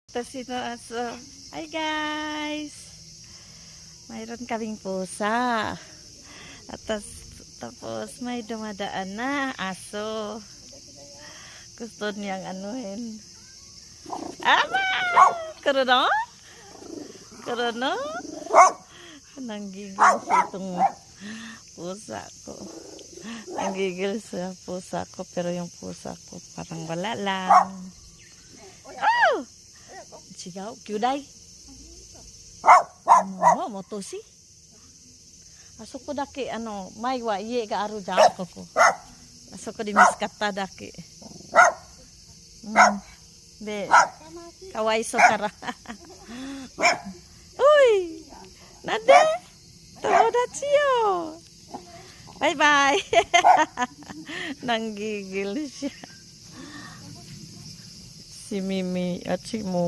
Ito si Aso. Hi guys! Mayroon kaming pusa. At tapos may dumadaan na aso. Gusto niyang anuhin. Ama! Karono? Karono? Nanggigil siya itong pusa ko. Nanggigil sa pusa ko pero yung pusa ko parang wala lang. Oh! Sigaw, kyuday. Mo to si. Aso ko daki may wa iye ka aru jaw ko. Aso ko di miskata daki. De kawai so kara. Uy! Nade! Tomodachi yo! Bye-bye! Nanggigil siya. Si Mimi at si Momo.